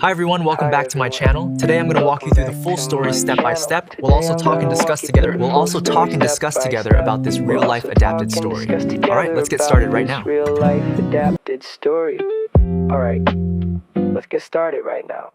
Hi everyone, welcome back to my channel. Today I'm going to walk you through the full story step by step. We'll also talk and discuss together about this real life adapted story. Alright, let's get started right now. Real life adapted story. Alright, let's get started right now.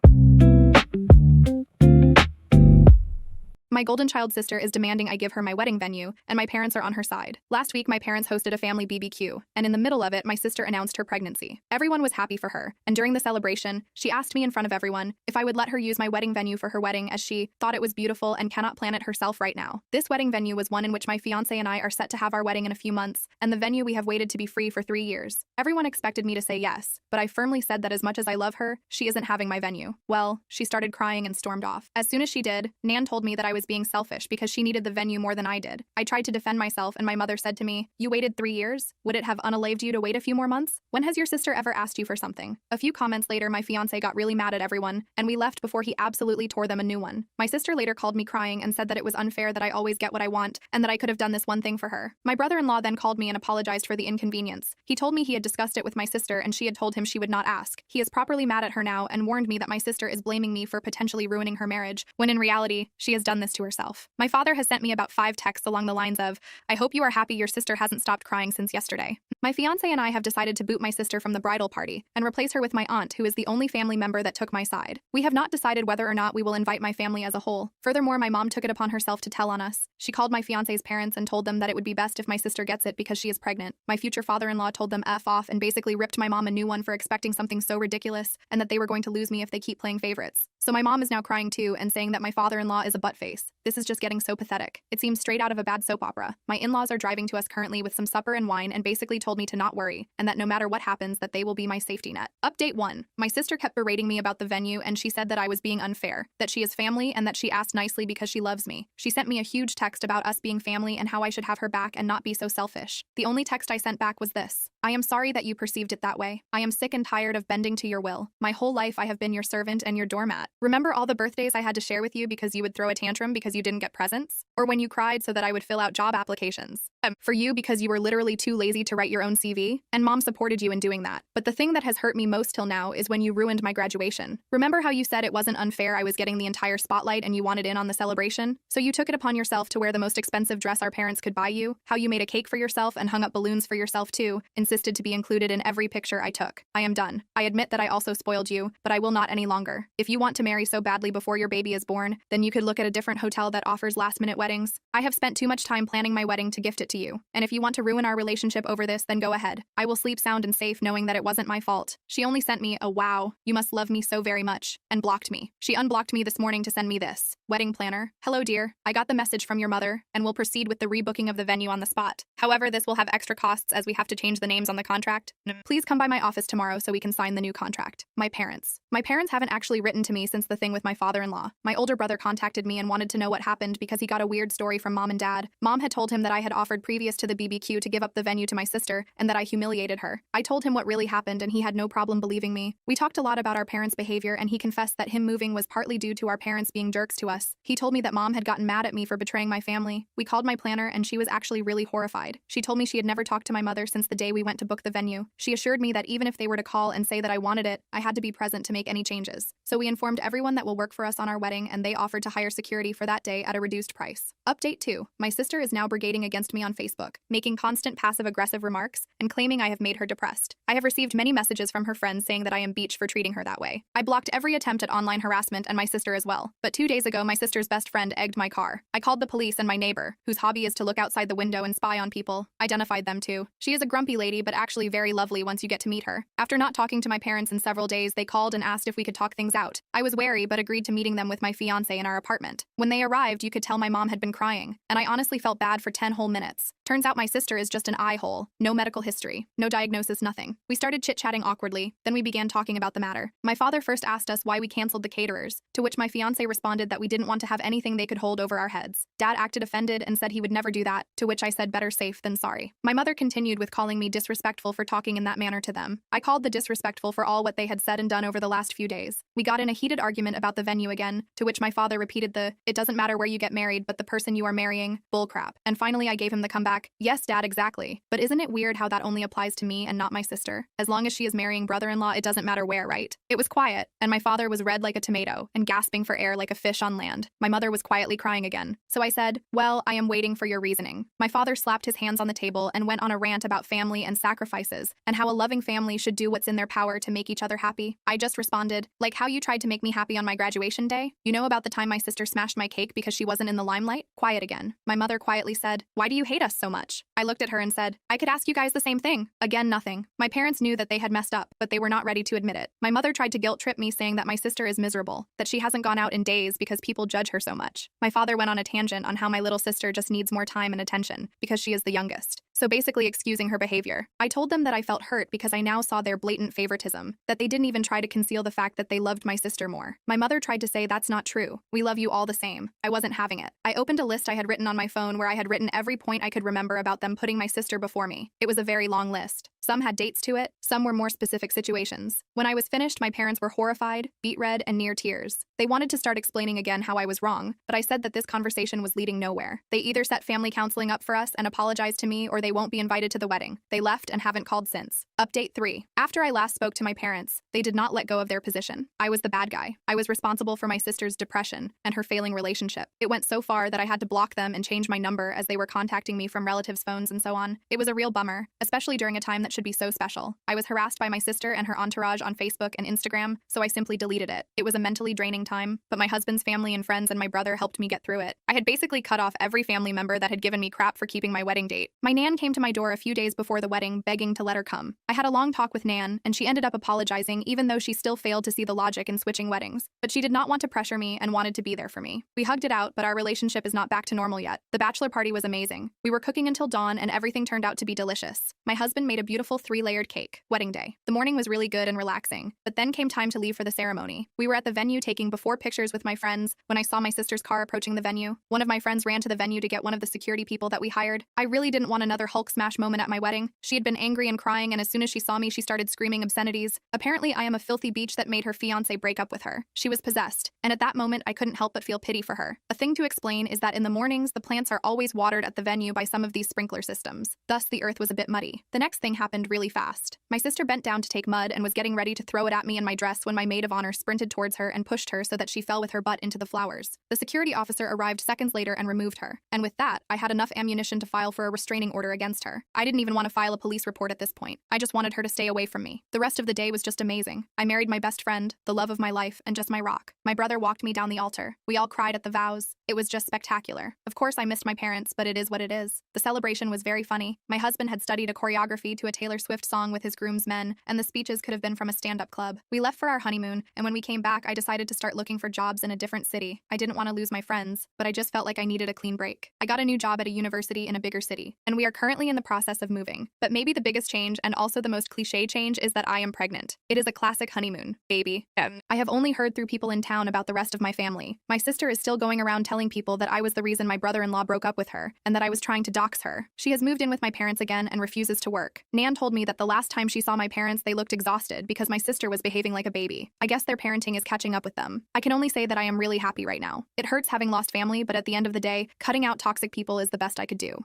My golden child sister is demanding I give her my wedding venue, and my parents are on her side. Last week, my parents hosted a family BBQ, and in the middle of it, my sister announced her pregnancy. Everyone was happy for her, and during the celebration, she asked me in front of everyone if I would let her use my wedding venue for her wedding as she thought it was beautiful and cannot plan it herself right now. This wedding venue was one in which my fiancé and I are set to have our wedding in a few months, and the venue we have waited to be free for 3 years. Everyone expected me to say yes, but I firmly said that as much as I love her, she isn't having my venue. Well, she started crying and stormed off. As soon as she did, Nan told me that I was being selfish because she needed the venue more than I did. I tried to defend myself, and my mother said to me, "You waited 3 years? Would it have unalived you to wait a few more months? When has your sister ever asked you for something?" A few comments later, my fiancé got really mad at everyone, and we left before he absolutely tore them a new one. My sister later called me crying and said that it was unfair that I always get what I want, and that I could have done this one thing for her. My brother-in-law then called me and apologized for the inconvenience. He told me he had discussed it with my sister and she had told him she would not ask. He is properly mad at her now and warned me that my sister is blaming me for potentially ruining her marriage, when in reality, she has done this to herself. My father has sent me about 5 texts along the lines of, "I hope you are happy your sister hasn't stopped crying since yesterday." My fiancé and I have decided to boot my sister from the bridal party and replace her with my aunt, who is the only family member that took my side. We have not decided whether or not we will invite my family as a whole. Furthermore, my mom took it upon herself to tell on us. She called my fiancé's parents and told them that it would be best if my sister gets it because she is pregnant. My future father-in-law told them F off and basically ripped my mom a new one for expecting something so ridiculous and that they were going to lose me if they keep playing favorites. So my mom is now crying too and saying that my father-in-law is a buttface. This is just getting so pathetic. It seems straight out of a bad soap opera. My in-laws are driving to us currently with some supper and wine and basically told me to not worry and that no matter what happens that they will be my safety net. Update 1. My sister kept berating me about the venue and she said that I was being unfair, that she is family and that she asked nicely because she loves me. She sent me a huge text about us being family and how I should have her back and not be so selfish. The only text I sent back was this: "I am sorry that you perceived it that way. I am sick and tired of bending to your will. My whole life I have been your servant and your doormat. Remember all the birthdays I had to share with you because you would throw a tantrum because you didn't get presents? Or when you cried so that I would fill out job applications? For you because you were literally too lazy to write your own CV? And mom supported you in doing that. But the thing that has hurt me most till now is when you ruined my graduation. Remember how you said it wasn't unfair I was getting the entire spotlight and you wanted in on the celebration? So you took it upon yourself to wear the most expensive dress our parents could buy you, how you made a cake for yourself and hung up balloons for yourself too, insisted to be included in every picture I took. I am done. I admit that I also spoiled you, but I will not any longer. If you want to marry so badly before your baby is born, then you could look at a different hotel that offers last-minute weddings. I have spent too much time planning my wedding to gift it to you. And if you want to ruin our relationship over this, then go ahead. I will sleep sound and safe knowing that it wasn't my fault." She only sent me a "wow, you must love me so very much," and blocked me. She unblocked me this morning to send me this: "Wedding planner. Hello dear, I got the message from your mother and will proceed with the rebooking of the venue on the spot. However, this will have extra costs as we have to change the names on the contract. Please come by my office tomorrow so we can sign the new contract." My parents. My parents haven't actually written to me since the thing with my father-in-law. My older brother contacted me and wanted to know what happened because he got a weird story from mom and dad. Mom had told him that I had offered previous to the BBQ to give up the venue to my sister and that I humiliated her. I told him what really happened and he had no problem believing me. We talked a lot about our parents' behavior and he confessed that him moving was partly due to our parents being jerks to us. He told me that mom had gotten mad at me for betraying my family. We called my planner and she was actually really horrified. She told me she had never talked to my mother since the day we went to book the venue. She assured me that even if they were to call and say that I wanted it, I had to be present to make any changes. So we informed everyone that will work for us on our wedding and they offered to hire security for that day at a reduced price. Update 2. My sister is now brigading against me on Facebook, making constant passive-aggressive remarks and claiming I have made her depressed. I have received many messages from her friends saying that I am beach for treating her that way. I blocked every attempt at online harassment and my sister as well. But 2 days ago, my sister's best friend egged my car. I called the police and my neighbor, whose hobby is to look outside the window and spy on people, identified them too. She is a grumpy lady but actually very lovely once you get to meet her. After not talking to my parents in several days, they called and asked if we could talk things out. I was wary but agreed to meeting them with my fiancé in our apartment. When they arrived, you could tell my mom had been crying, and I honestly felt bad for 10 whole minutes. Turns out my sister is just an eye hole. No medical history, no diagnosis, nothing. We started chit-chatting awkwardly, then we began talking about the matter. My father first asked us why we canceled the caterers, to which my fiancé responded that we didn't want to have anything they could hold over our heads. Dad acted offended and said he would never do that, to which I said better safe than sorry. My mother continued with calling me disrespectful for talking in that manner to them. I called the disrespectful for all what they had said and done over the last few days. We got in a heated argument about the venue again, to which my father repeated the "it doesn't matter where you get married but the person you are marrying" bullcrap. And finally I gave him the comeback back, "Yes, Dad, exactly. But isn't it weird how that only applies to me and not my sister? As long as she is marrying brother-in-law, it doesn't matter where, right?" It was quiet, and my father was red like a tomato and gasping for air like a fish on land. My mother was quietly crying again. So I said, "Well, I am waiting for your reasoning." My father slapped his hands on the table and went on a rant about family and sacrifices, and how a loving family should do what's in their power to make each other happy. I just responded, "Like how you tried to make me happy on my graduation day? You know about the time my sister smashed my cake because she wasn't in the limelight?" Quiet again. My mother quietly said, "Why do you hate us so much?" I looked at her and said, "I could ask you guys the same thing." Again, nothing. My parents knew that they had messed up, but they were not ready to admit it. My mother tried to guilt trip me, saying that my sister is miserable, that she hasn't gone out in days because people judge her so much. My father went on a tangent on how my little sister just needs more time and attention because she is the youngest. So basically excusing her behavior. I told them that I felt hurt because I now saw their blatant favoritism, that they didn't even try to conceal the fact that they loved my sister more. My mother tried to say that's not true. We love you all the same. I wasn't having it. I opened a list I had written on my phone where I had written every point I could remember about them putting my sister before me. It was a very long list. Some had dates to it, some were more specific situations. When I was finished, my parents were horrified, beet red, and near tears. They wanted to start explaining again how I was wrong, but I said that this conversation was leading nowhere. They either set family counseling up for us and apologized to me, or they won't be invited to the wedding. They left and haven't called since. Update 3. After I last spoke to my parents, they did not let go of their position. I was the bad guy. I was responsible for my sister's depression and her failing relationship. It went so far that I had to block them and change my number as they were contacting me from relatives' phones and so on. It was a real bummer, especially during a time that should be so special. I was harassed by my sister and her entourage on Facebook and Instagram, so I simply deleted it. It was a mentally draining time, but my husband's family and friends and my brother helped me get through it. I had basically cut off every family member that had given me crap for keeping my wedding date. My nan came to my door a few days before the wedding, begging to let her come. I had a long talk with Nan, and she ended up apologizing even though she still failed to see the logic in switching weddings. But she did not want to pressure me and wanted to be there for me. We hugged it out, but our relationship is not back to normal yet. The bachelor party was amazing. We were cooking until dawn and everything turned out to be delicious. My husband made a beautiful 3-layered cake. Wedding day. The morning was really good and relaxing, but then came time to leave for the ceremony. We were at the venue taking before pictures with my friends when I saw my sister's car approaching the venue. One of my friends ran to the venue to get one of the security people that we hired. I really didn't want another Hulk smash moment at my wedding. She had been angry and crying, and as soon as she saw me, she started screaming obscenities. Apparently, I am a filthy beach that made her fiance break up with her. She was possessed, and at that moment, I couldn't help but feel pity for her. A thing to explain is that in the mornings, the plants are always watered at the venue by some of these sprinkler systems. Thus, the earth was a bit muddy. The next thing happened really fast. My sister bent down to take mud and was getting ready to throw it at me and my dress when my maid of honor sprinted towards her and pushed her so that she fell with her butt into the flowers. The security officer arrived seconds later and removed her. And with that, I had enough ammunition to file for a restraining order against her. I didn't even want to file a police report at this point. I just wanted her to stay away from me. The rest of the day was just amazing. I married my best friend, the love of my life, and just my rock. My brother walked me down the altar. We all cried at the vows. It was just spectacular. Of course, I missed my parents, but it is what it is. The celebration was very funny. My husband had studied a choreography to a Taylor Swift song with his groomsmen, and the speeches could have been from a stand-up club. We left for our honeymoon, and when we came back, I decided to start looking for jobs in a different city. I didn't want to lose my friends, but I just felt like I needed a clean break. I got a new job at a university in a bigger city, and we are currently in the process of moving. But maybe the biggest change, and also the most cliche change, is that I am pregnant. It is a classic honeymoon, baby. I have only heard through people in town about the rest of my family. My sister is still going around telling people that I was the reason my brother-in-law broke up with her, and that I was trying to dox her. She has moved in with my parents again and refuses to work. Nan told me that the last time she saw my parents, they looked exhausted because my sister was behaving like a baby. I guess their parenting is catching up with them. I can only say that I am really happy right now. It hurts having lost family, but at the end of the day, cutting out toxic people is the best I could do.